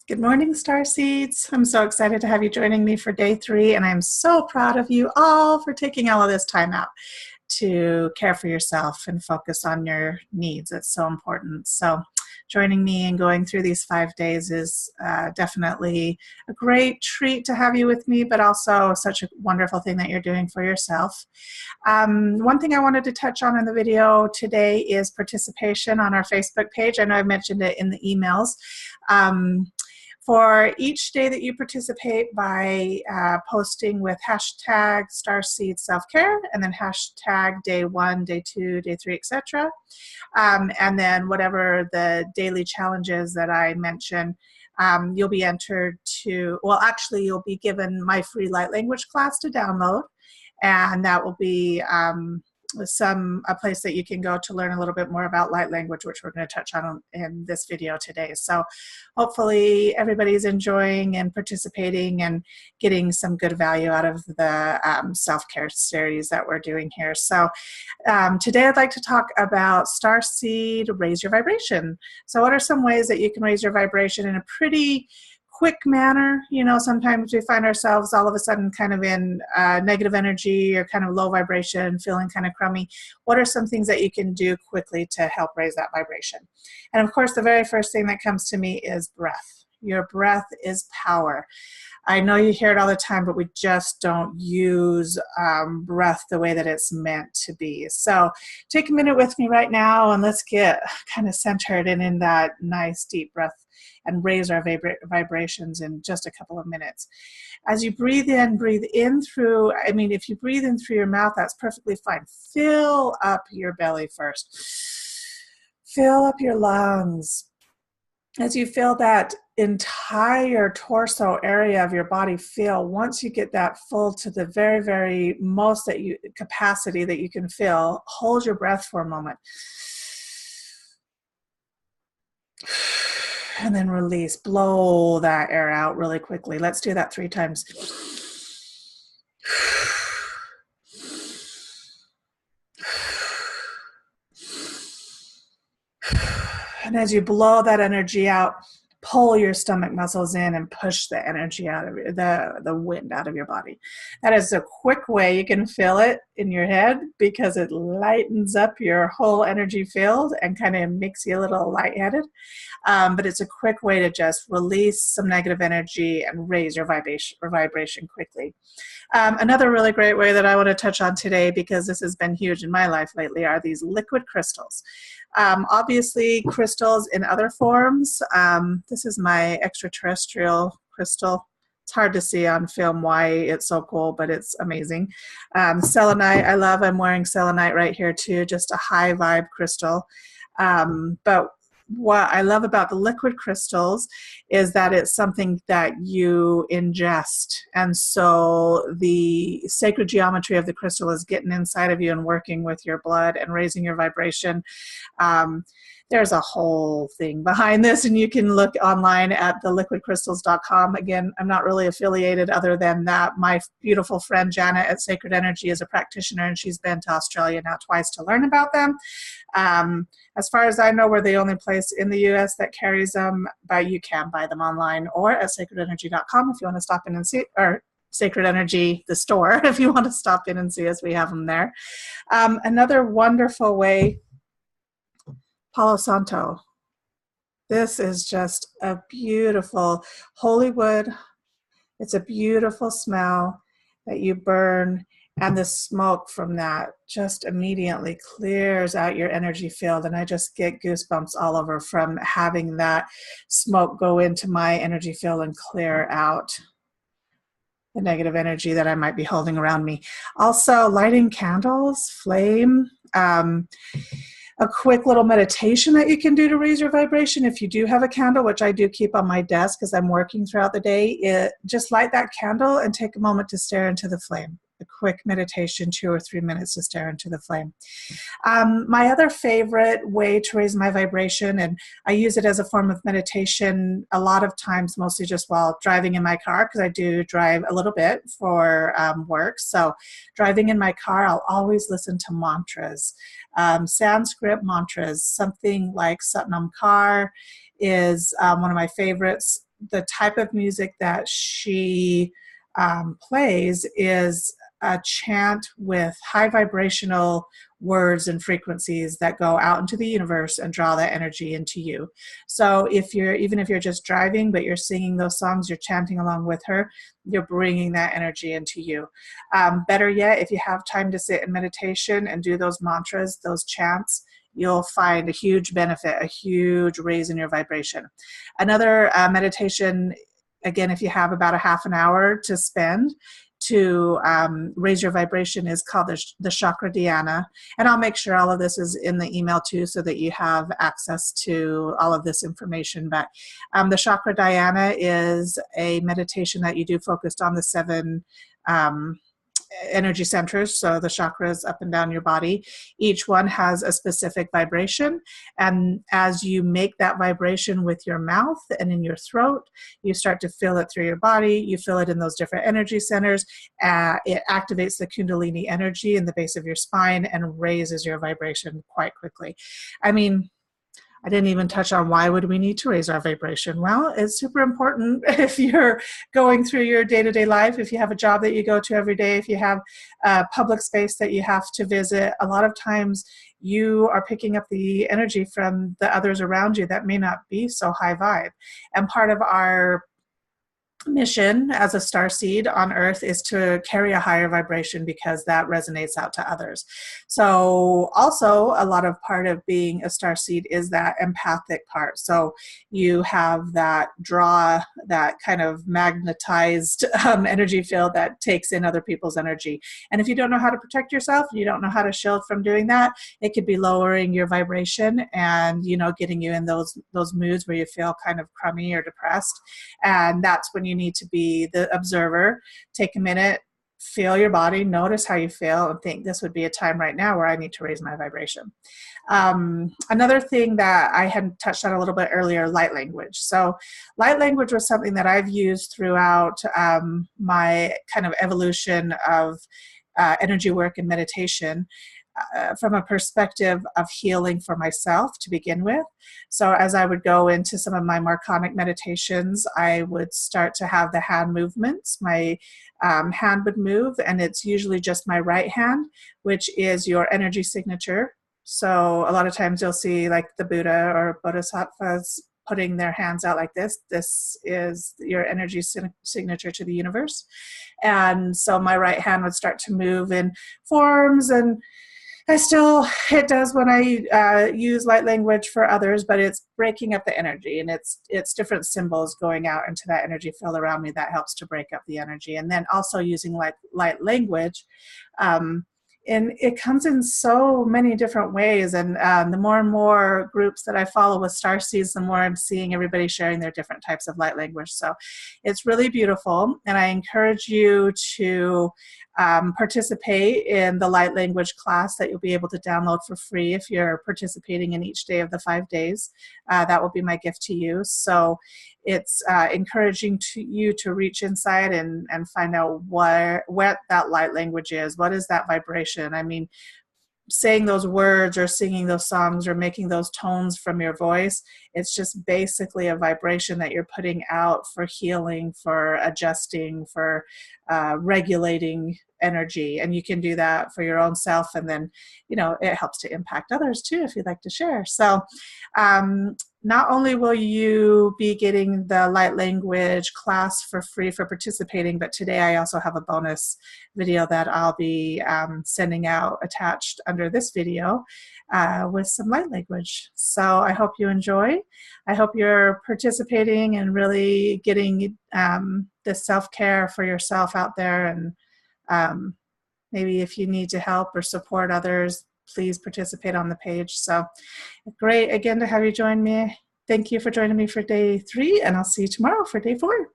Good morning, Starseeds. I'm so excited to have you joining me for day 3, and I'm so proud of you all for taking all of this time out to care for yourself and focus on your needs. It's so important. So joining me and going through these 5 days is definitely a great treat to have you with me, but also such a wonderful thing that you're doing for yourself. One thing I wanted to touch on in the video today is participation on our Facebook page. I know I mentioned it in the emails. For each day that you participate by posting with hashtag Starseed Self-Care and then hashtag day 1, day 2, day 3, etc. And then whatever the daily challenges that I mention, you'll be entered to, well, actually you'll be given my free light language class to download, and that will be a place that you can go to learn a little bit more about light language, which we're going to touch on in this video today. So hopefully everybody's enjoying and participating and getting some good value out of the self-care series that we're doing here. So today I'd like to talk about Starseed, raise your vibration. So what are some ways that you can raise your vibration in a pretty quick manner? You know, sometimes we find ourselves all of a sudden kind of in negative energy or kind of low vibration, feeling kind of crummy. What are some things that you can do quickly to help raise that vibration? And of course, the very first thing that comes to me is breath. Your breath is power. I know you hear it all the time, but we just don't use breath the way that it's meant to be. So take a minute with me right now and let's get kind of centered and in that nice deep breath and raise our vibrations in just a couple of minutes. As you breathe in through, if you breathe in through your mouth, that's perfectly fine. Fill up your belly first. Fill up your lungs. As you feel that entire torso area of your body fill, once you get that full to the very, very most capacity that you can feel, hold your breath for a moment. And then release. Blow that air out really quickly. Let's do that 3 times. And as you blow that energy out, pull your stomach muscles in and push the energy out of the wind out of your body. That is a quick way you can feel it in your head because it lightens up your whole energy field and kind of makes you a little lightheaded. But it's a quick way to just release some negative energy and raise your vibration quickly. Another really great way that I want to touch on today, because this has been huge in my life lately, are these liquid crystals. Obviously, crystals in other forms. This is my extraterrestrial crystal. It's hard to see on film why it's so cool, but it's amazing. Selenite, I love. I'm wearing selenite right here too, just a high vibe crystal. But what I love about the liquid crystals is that it's something that you ingest. And so the sacred geometry of the crystal is getting inside of you and working with your blood and raising your vibration. There's a whole thing behind this, and you can look online at theliquidcrystals.com. Again, I'm not really affiliated other than that my beautiful friend Janet at Sacred Energy is a practitioner, and she's been to Australia now twice to learn about them. As far as I know, we're the only place in the U.S. that carries them, but you can buy them online or at sacredenergy.com if you want to stop in and see, or Sacred Energy, the store, if you want to stop in and see us, we have them there. Another wonderful way, Palo Santo. This is just a beautiful holy wood. It's a beautiful smell that you burn, and the smoke from that just immediately clears out your energy field. And I just get goosebumps all over from having that smoke go into my energy field and clear out the negative energy that I might be holding around me. Also, lighting candles, flame, a quick little meditation that you can do to raise your vibration. If you do have a candle, which I do keep on my desk as I'm working throughout the day, just light that candle and take a moment to stare into the flame. A quick meditation, 2 or 3 minutes to stare into the flame. My other favorite way to raise my vibration, and I use it as a form of meditation a lot of times, mostly just while driving in my car, because I do drive a little bit for work. So driving in my car, I'll always listen to mantras. Sanskrit mantras, something like Satnam Kar is one of my favorites. the type of music that she plays is a chant with high vibrational words and frequencies that go out into the universe and draw that energy into you. So even if you're just driving, but you're singing those songs, you're chanting along with her, you're bringing that energy into you. Better yet, if you have time to sit in meditation and do those mantras, those chants, you'll find a huge benefit, a huge raise in your vibration. Another meditation, again, if you have about a half an hour to spend to raise your vibration, is called the chakra dhyana. And I'll make sure all of this is in the email too, so that you have access to all of this information. But the chakra dhyana is a meditation that you do focused on the 7 energy centers, so the chakras up and down your body. Each one has a specific vibration, and as you make that vibration with your mouth and in your throat, you start to feel it through your body. You feel it in those different energy centers. It activates the kundalini energy in the base of your spine and raises your vibration quite quickly. I mean, I didn't even touch on why would we need to raise our vibration. Well, it's super important if you're going through your day-to-day life, if you have a job that you go to every day, if you have a public space that you have to visit. A lot of times you are picking up the energy from the others around you that may not be so high vibe. And part of our mission as a starseed on Earth is to carry a higher vibration, because that resonates out to others. So also a lot of part of being a starseed is that empathic part. So you have that draw, that kind of magnetized energy field that takes in other people's energy. And if you don't know how to protect yourself, you don't know how to shield from doing that, it could be lowering your vibration and, you know, getting you in those moods where you feel kind of crummy or depressed. And that's when you need to be the observer. Take a minute, feel your body, notice how you feel, and think, this would be a time right now where I need to raise my vibration. Another thing that I had touched on a little bit earlier, light language. So light language was something that I've used throughout my kind of evolution of energy work and meditation. From a perspective of healing for myself to begin with. So as I would go into some of my marconic meditations, I would start to have the hand movements. My hand would move, and it's usually just my right hand, which is your energy signature. So a lot of times you'll see like the Buddha or Bodhisattvas putting their hands out like this. This is your energy signature to the universe. And so my right hand would start to move in forms, and it does when I use light language for others, but it's breaking up the energy, and it's different symbols going out into that energy field around me that helps to break up the energy. And then also using light language, and it comes in so many different ways. And the more and more groups that I follow with Starseeds, the more I'm seeing everybody sharing their different types of light language. So it's really beautiful. And I encourage you to participate in the light language class that you'll be able to download for free if you're participating in each day of the 5 days. That will be my gift to you. So it's encouraging you to reach inside and find out what that light language is. What is that vibration? I mean, saying those words or singing those songs or making those tones from your voice, it's just basically a vibration that you're putting out for healing, for adjusting, for regulating energy. And you can do that for your own self, and then, you know, it helps to impact others too if you'd like to share. So not only will you be getting the light language class for free for participating, but today I also have a bonus video that I'll be sending out attached under this video with some light language. So I hope you enjoy. I hope you're participating and really getting this self-care for yourself out there. And maybe if you need to help or support others, please participate on the page. So great again to have you join me. Thank you for joining me for day 3, and I'll see you tomorrow for day 4.